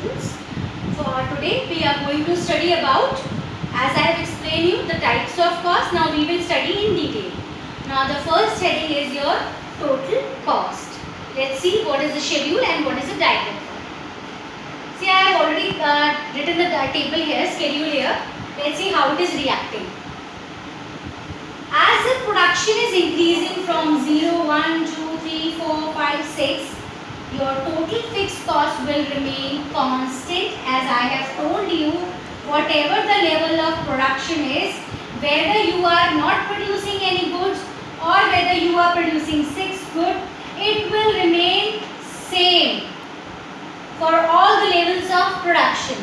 students. For today we are going to study about, as I have explained you, the types of cost. Now we will study in detail. Now the first heading is your total cost. Let's see what is the schedule and what is the diagram. See, I have already written the table here, schedule here. Let's see how it is reacting. As the production is increasing from 0, 1, 2, 3, 4, 5, 6, your total fixed cost will remain constant. As I have told you, whatever the level of production is, whether you are not producing any goods or whether you are producing 6 goods, it will remain same for all the levels of production.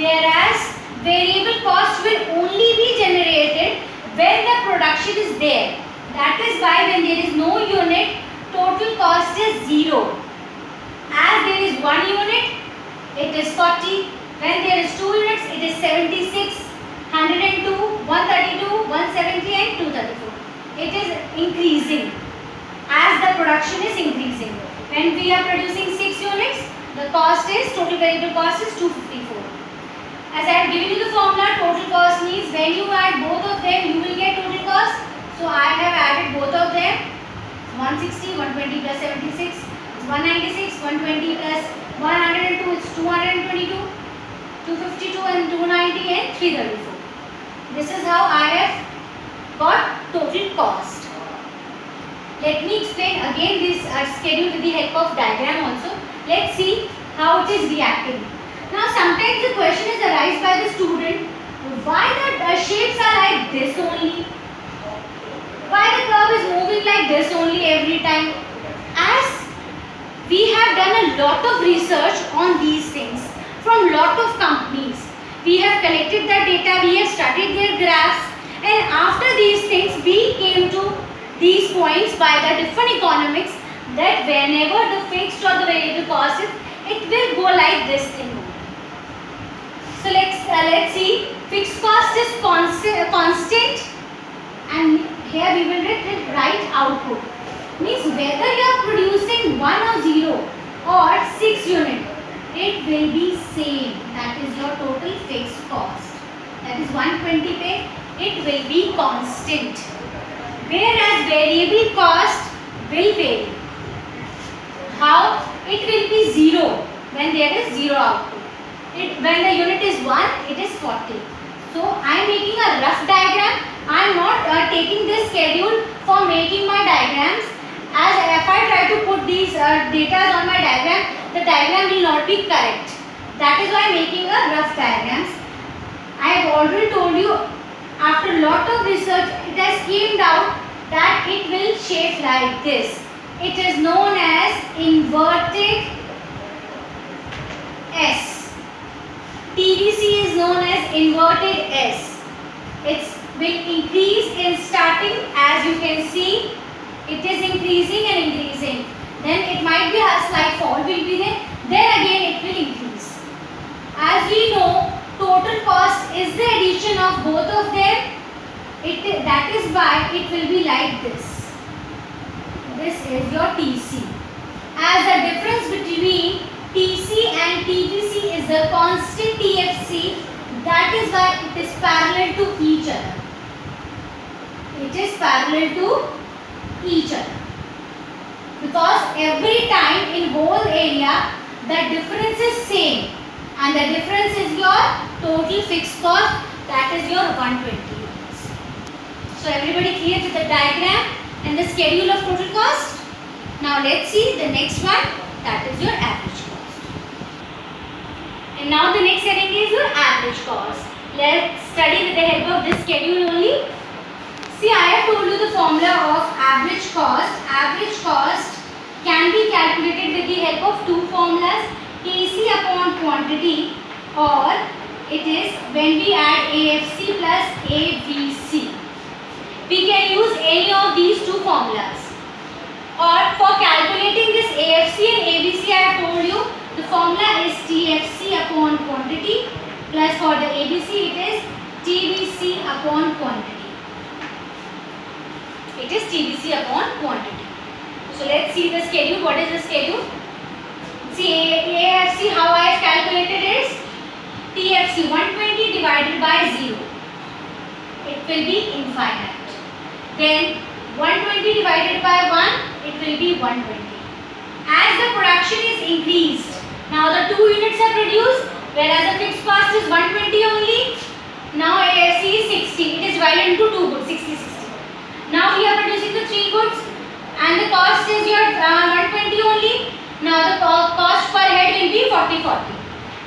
Whereas variable cost will only be generated when the production is there. That is why when there is no unit, total cost is 0. As there is 1 unit, it is 40. When there is 2 units, it is 76, 102, 132, 170 and 234. It is increasing as the production is increasing. When we are producing 6 units, the cost is, total variable cost is 254. As I have given you the formula, total cost means when you add both of them, you will get total cost. So I have added both of them. 160, 120 plus 76, it's 196, 120 plus 102, it's 222, 252 and 290 and 334. This is how I have got total cost. Let me explain again this schedule with the help of diagram also. Let's see how it is reacting. Now sometimes the question is arised by the student, why the shapes are like this only? Why the curve is moving like this only every time? As we have done a lot of research on these things from lot of companies. We have collected the data, we have studied their graphs, and after these things we came to these points by the different economics that whenever the fixed or the variable cost is, it will go like this thing. So let's see, fixed cost is constant and here we will write output. Means whether you are producing 1 or 0 or 6 unit, it will be same. That is your total fixed cost. That is 120 pay. It will be constant. Whereas variable cost will vary. How? It will be 0 when there is 0 output. When the unit is 1, it is 40. So I am making a rough diagram. I am not taking this schedule for making my diagrams. As if I try to put these data on my diagram, the diagram will not be correct. That is why I am making a rough diagrams. I have already told you, after a lot of research, it has came out that it will shape like this. It is known as inverted S. TVC is known as inverted S. It will increase in starting, as you can see. It is increasing and increasing. Then it might be a slight fall will be there. Then again it will increase. As we know, total cost is the addition of both of them. That is why it will be like this. This is your TC. As the difference between TC and TVC is a constant TFC, that is why it is parallel to each other. It is parallel to each other. Because every time in whole area, the difference is same. And the difference is your total fixed cost, that is your 120 units. So everybody clear with the diagram and the schedule of total cost? Now let's see the next one, that is your average cost. And now the next heading is your average cost. Let's study with the help of this schedule only. See, I have told you the formula of average cost. Average cost can be calculated with the help of two formulas, KC upon quantity, or it is when we add AFC plus AVC. We can use any of these two formulas. Or for calculating this AFC and ABC, I have told you the formula is TFC upon quantity, plus for the ABC it is TVC upon quantity. It is TVC upon quantity. So let's see the schedule. What is the schedule? See AFC, how I have calculated AFC 120 divided by 0, it will be infinite. Then 120 divided by 1, it will be 120. As the production is increased, now the 2 units are produced, whereas the fixed cost is 120 only. Now AFC is 60. It is divided into 2 goods, 60, 60. Now we are producing the 3 goods and the cost is your 120 only. Now the cost per head will be 40, 40.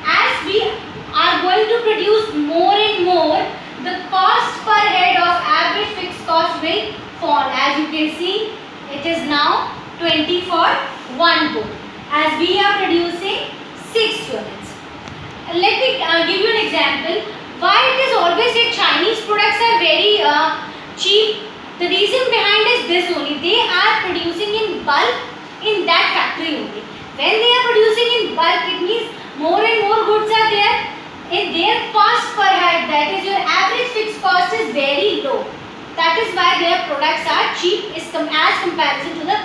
As we are going to produce more and more, the cost per head of average fixed cost will fall. As you can see, it is now 20 for 1 good, as we are producing 6 units. Let me give you an example. Why it is always said Chinese products are very cheap? The reason behind is this only. They are producing in bulk in that factory only. When they are producing in bulk, it means more and more goods are there. In their cost per head, that is your average fixed cost, is very low. That is why their products are cheap as comparison to the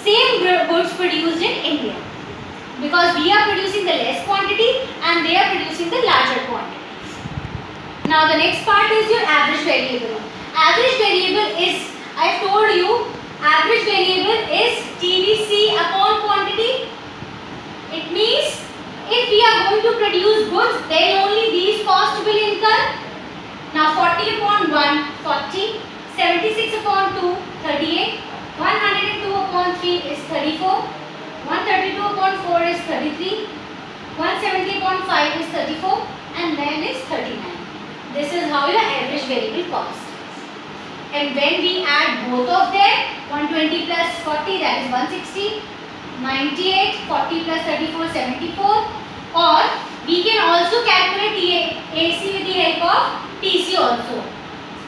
same goods produced in India. Because we are producing the less quantity and they are producing the larger quantity. Now the next part is your average variable. Average variable is, I have told you, average variable is TVC upon quantity. It means if we are going to produce goods, then only these costs will incur. Now 40 upon 1, 40, 76 upon 2, 38, 102 upon 3 is 34, 132 upon 4 is 33, 170 upon 5 is 34, and then is 39. This is how your average variable cost. And when we add both of them, 120 plus 40, that is 160, 98, 40 plus 34, 74, or we can also calculate AC with the help of TC also.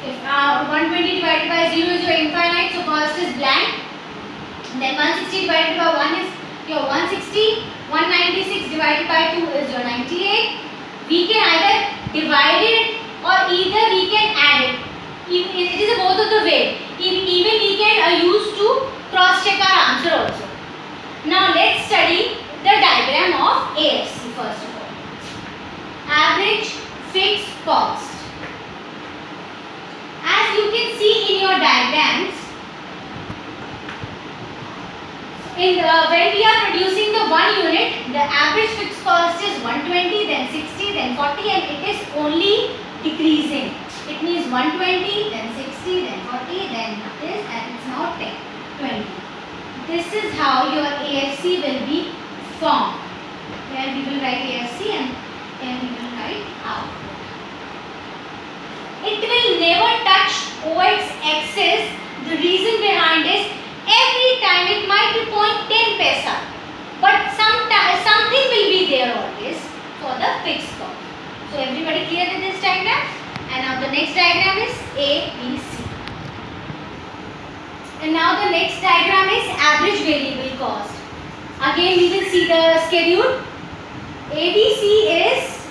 If 120 divided by 0 is your infinite, so cost is blank. Then 160 divided by 1 is your 160, 196 divided by 2 is your 98. We can either divide it or either we can add it. It is both of the way. Even we can use to cross check our answer also. Now let's study the diagram of AFC first of all. Average fixed cost. As you can see in your diagrams, when we are producing the 1 unit, the average fixed cost is 120, then 60, then 40, and it is only decreasing. It means 120, then 60, then 40, then this, and it's now 10, 20. This is how your AFC will be formed. Where we will write AFC and then we will write output. It will never touch OX axis. The reason behind is every time it might be 0.10 paisa, but something will be there always for the fixed cost. So everybody clear with this diagram? And now the next diagram is ABC. And now the next diagram is average variable cost. Again we will see the schedule. ABC is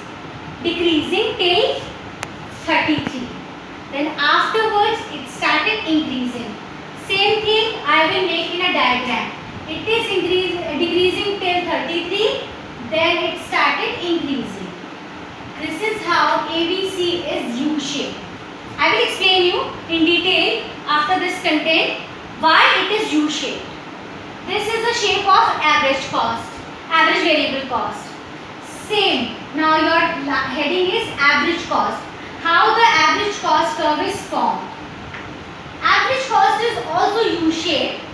decreasing till 33. Then afterwards it started increasing. Same thing I will make in a diagram. It is decreasing till 33. Then it started increasing. This is how ABC is U-shaped. I will explain you in detail after this content why it is U-shaped. This is the shape of average cost, average variable cost. Same. Now your heading is average cost. How the average cost curve is formed. Average cost is also U-shaped.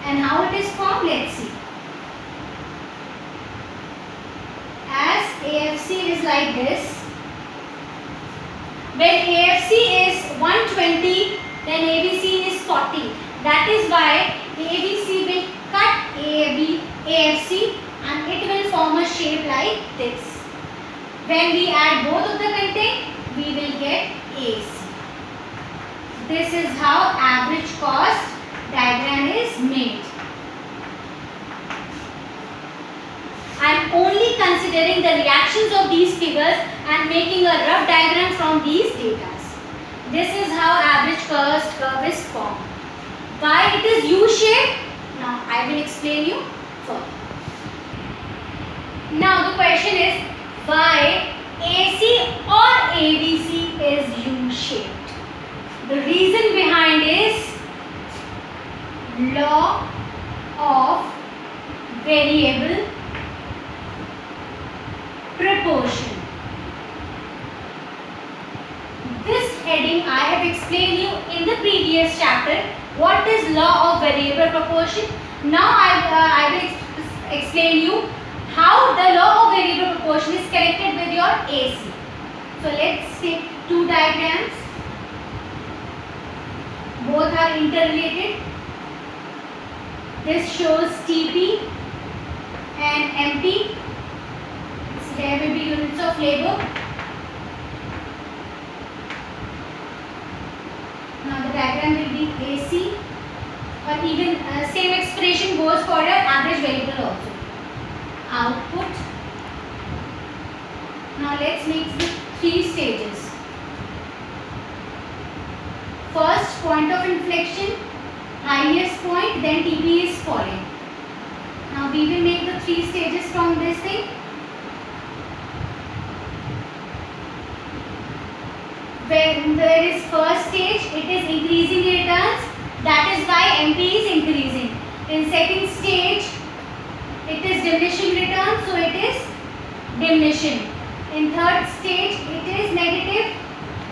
And how it is formed, let's see. As AFC is like this. When AFC is 120, then ABC is 40. That is why ABC will cut AFC and it will form a shape like this. When we add both of the content, we will get AC. This is how average cost diagram is made. I am only considering the reactions of these figures and making a rough diagram from these data. This is how average cost curve is formed. Why it is U-shaped? Now I will explain you further. Now the question is, why AC or ABC is U-shaped. The reason behind is law of variable proportion. This heading I have explained you in the previous chapter. What is law of variable proportion? Now I will explain you how the law of variable proportion is connected with your AC. So let's take two diagrams. Both are interrelated. This shows TP and MP. There will be units of labor. Now the diagram will be AC, or even same expression goes for your average variable also. Output. Now let's make the three stages. First, point of inflection, highest point, then TP is falling. Now we will make the three stages from this thing. When there is first stage, it is increasing returns. That is why MP is increasing. In second stage, it is diminishing returns, so it is diminishing. In third stage, it is negative.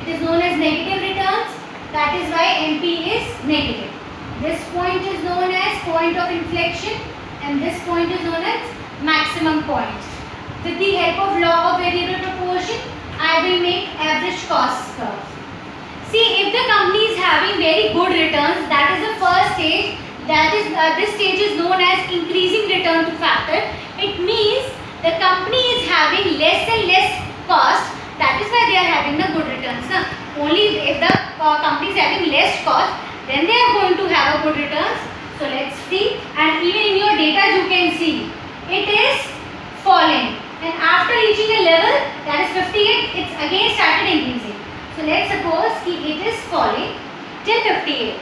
It is known as negative returns. That is why MP is negative. This point is known as point of inflection, and this point is known as maximum point. With the help of law of variable proportion, I will make average cost curve. See, if the company is having very good returns, that is the first stage. That is this stage is known as increasing return to factor. It means the company is having less and less cost. That is why they are having the good returns. Now, only if the company is having less cost, then they are going to have a good returns. So let's see. And even in your data, you can see it is falling. And after reaching a level that is 58, it's again started increasing. So let's suppose it is falling till 58.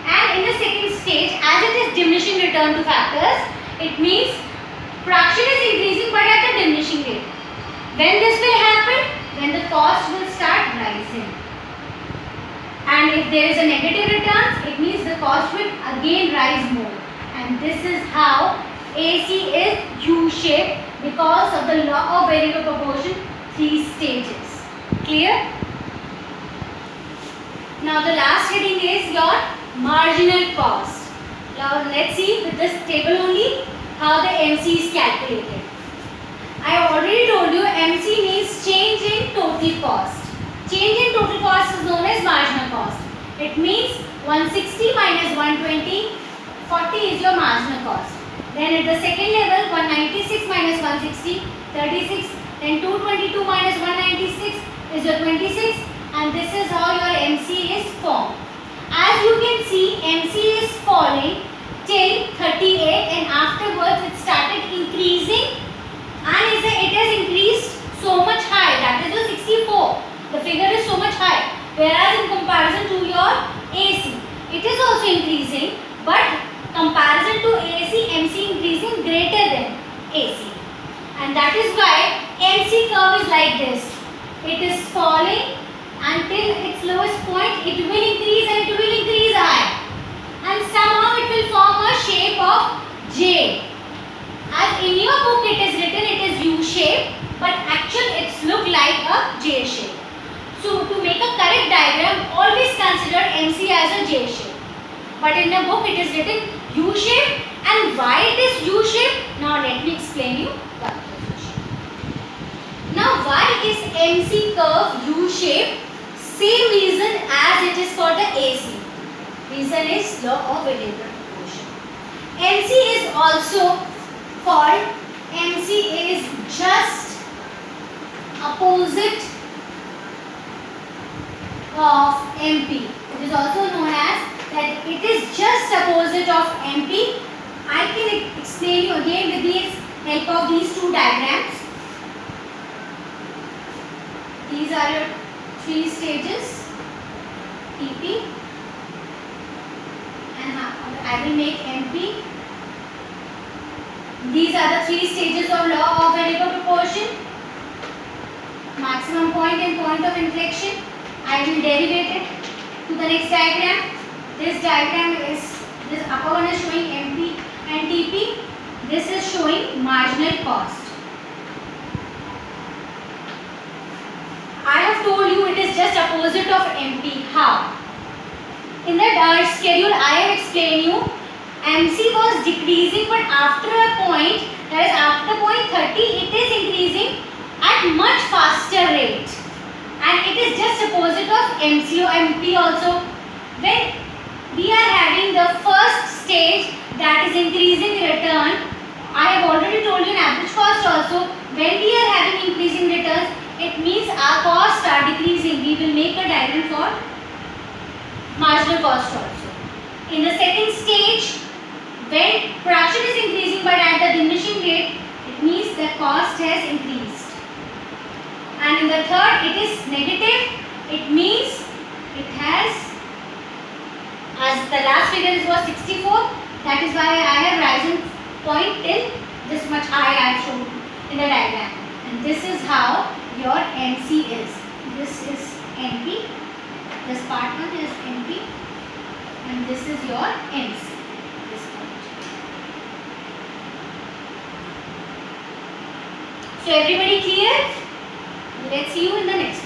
And in the second stage, as it is diminishing return to factors, it means production is increasing but at a diminishing rate. When this will happen, when the cost will start rising. And if there is a negative returns, it means the cost will again rise more. And this is how AC is U-shaped because of the law of variable proportion, three stages. Clear? Now the last heading is your marginal cost. Now let's see with this table only how the MC is calculated. I already told you MC means change in total cost. Change in total cost is known as marginal cost. It means 160 minus 120, 40 is your marginal cost. Then at the second level, 196 minus 160, 36. Then 222 minus 196 is your 26. And this is how your MC is formed. As you can see, MC is falling till 38 and afterwards it started increasing. And it has increased so much high, that is your 64. The figure is so much high. Whereas in comparison to your AC, it is also increasing, but comparison to AC, MC increasing greater than AC. And that is why MC curve is like this. It is falling until its lowest point, it will increase and it will increase high. And somehow it will form a shape of J. As in your book it is written it is U shape, but actually it's look like a J shape. So to make a correct diagram, always consider MC as a J shape. But in the book it is written U shape. And why it is U shape? Now let me explain you what is U shape. Now why is MC curve U shape? Same reason as it is for the AC. Reason is law of variable proportion. MC is also called, MC is just opposite of MP. It is also known as that it is just opposite of MP. I can explain you again with the help of these two diagrams. These are your three stages, TP, and I will make MP. These are the three stages of law of variable proportion. maximum point and point of inflection. I will derivate it to the next diagram. This diagram is, this upper one is showing MP and TP. This is showing marginal cost. I have told you it is just opposite of MP. How? In the schedule I have explained you MC was decreasing, but after a point, that is after point 30, it is increasing at much faster rate. And it is just opposite of MC or MP also. When we are having the first stage, that is increasing return, I have already told you in average cost also, when we are having increasing returns, it means our costs are decreasing. We will make a diagram for marginal cost also. In the second stage, when production is increasing but at the diminishing rate, it means the cost has increased. And in the third, it is negative. It means it has, as the last figure was 64, that is why I have risen point till this much high I have shown in the diagram. And this is how your MC is. This is NP. This part one is NP. And this is your MC. This part. So everybody clear? Let's see you in the next.